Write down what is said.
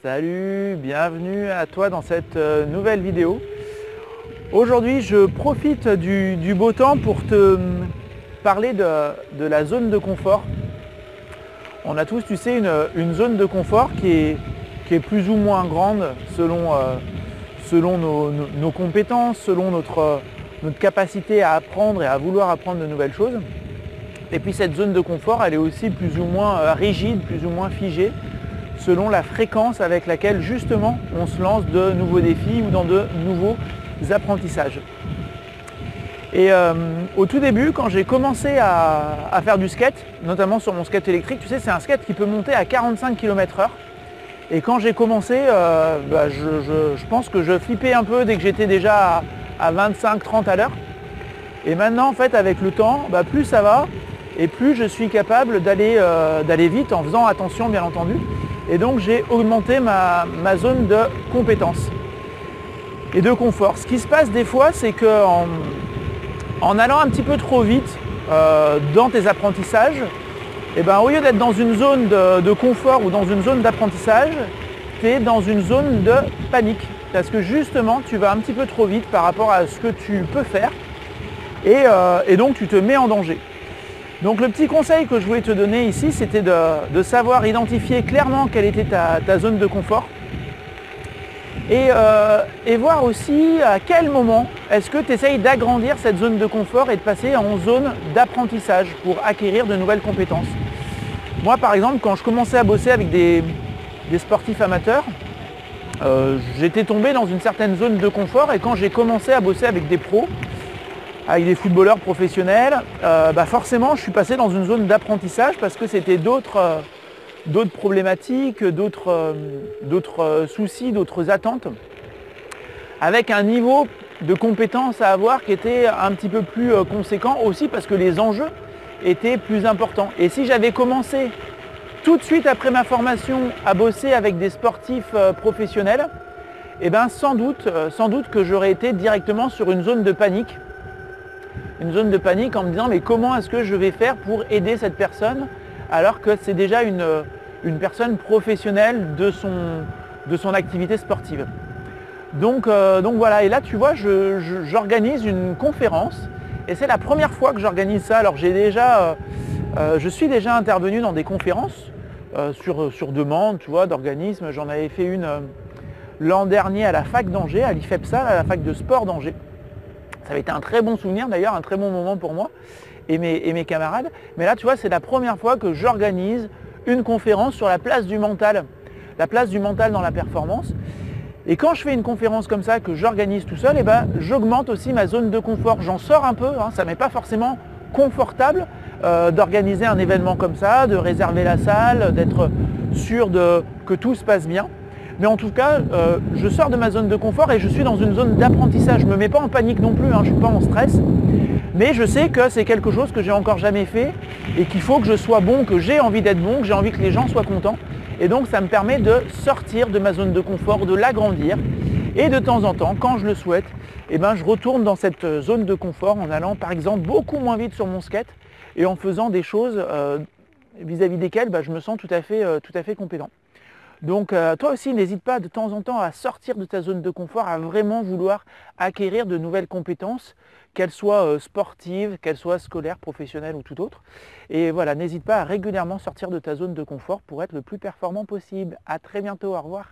Salut, bienvenue à toi dans cette nouvelle vidéo. Aujourd'hui, je profite du beau temps pour te parler de la zone de confort. On a tous, tu sais, une zone de confort qui est plus ou moins grande selon nos compétences, selon notre capacité à apprendre et à vouloir apprendre de nouvelles choses. Et puis cette zone de confort, elle est aussi plus ou moins rigide, plus ou moins figée, selon la fréquence avec laquelle justement on se lance de nouveaux défis ou dans de nouveaux apprentissages. Et au tout début, quand j'ai commencé à faire du skate, notamment sur mon skate électrique, tu sais, c'est un skate qui peut monter à 45 km/h. Et quand j'ai commencé, je pense que je flippais un peu dès que j'étais déjà à 25-30 à l'heure. Et maintenant, en fait, avec le temps, plus ça va, et plus je suis capable d'aller vite en faisant attention, bien entendu. Et donc j'ai augmenté ma zone de compétence et de confort. Ce qui se passe des fois, c'est qu'en allant un petit peu trop vite dans tes apprentissages, au lieu d'être dans une zone de confort ou dans une zone d'apprentissage, tu es dans une zone de panique. Parce que justement, tu vas un petit peu trop vite par rapport à ce que tu peux faire et donc tu te mets en danger. Donc le petit conseil que je voulais te donner ici, c'était de savoir identifier clairement quelle était ta zone de confort et voir aussi à quel moment est-ce que tu essayes d'agrandir cette zone de confort et de passer en zone d'apprentissage pour acquérir de nouvelles compétences. Moi par exemple, quand je commençais à bosser avec des sportifs amateurs, j'étais tombé dans une certaine zone de confort et quand j'ai commencé à bosser avec des pros, avec des footballeurs professionnels, forcément je suis passé dans une zone d'apprentissage parce que c'était d'autres problématiques, d'autres soucis, d'autres attentes, avec un niveau de compétence à avoir qui était un petit peu plus conséquent aussi parce que les enjeux étaient plus importants. Et si j'avais commencé tout de suite après ma formation à bosser avec des sportifs professionnels, sans doute que j'aurais été directement sur une zone de panique. Une zone de panique en me disant mais comment est-ce que je vais faire pour aider cette personne alors que c'est déjà une personne professionnelle de son activité sportive. Donc voilà, et là tu vois, j'organise une conférence et c'est la première fois que j'organise ça. Alors je suis déjà intervenu dans des conférences sur demande, tu vois, d'organismes. J'en avais fait une l'an dernier à la fac d'Angers, à l'IFEPSA, à la fac de sport d'Angers. Ça avait été un très bon souvenir d'ailleurs, un très bon moment pour moi et mes camarades. Mais là, tu vois, c'est la première fois que j'organise une conférence sur la place du mental dans la performance. Et quand je fais une conférence comme ça, que j'organise tout seul, j'augmente aussi ma zone de confort. J'en sors un peu, ça ne m'est pas forcément confortable d'organiser un événement comme ça, de réserver la salle, d'être sûr que tout se passe bien. Mais en tout cas, je sors de ma zone de confort et je suis dans une zone d'apprentissage. Je ne me mets pas en panique non plus, je ne suis pas en stress. Mais je sais que c'est quelque chose que j'ai encore jamais fait et qu'il faut que je sois bon, que j'ai envie d'être bon, que j'ai envie que les gens soient contents. Et donc ça me permet de sortir de ma zone de confort, de l'agrandir. Et de temps en temps, quand je le souhaite, je retourne dans cette zone de confort en allant par exemple beaucoup moins vite sur mon skate et en faisant des choses vis-à-vis desquelles je me sens tout à fait compétent. Donc toi aussi, n'hésite pas de temps en temps à sortir de ta zone de confort, à vraiment vouloir acquérir de nouvelles compétences, qu'elles soient sportives, qu'elles soient scolaires, professionnelles ou tout autre. Et voilà, n'hésite pas à régulièrement sortir de ta zone de confort pour être le plus performant possible. À très bientôt, au revoir.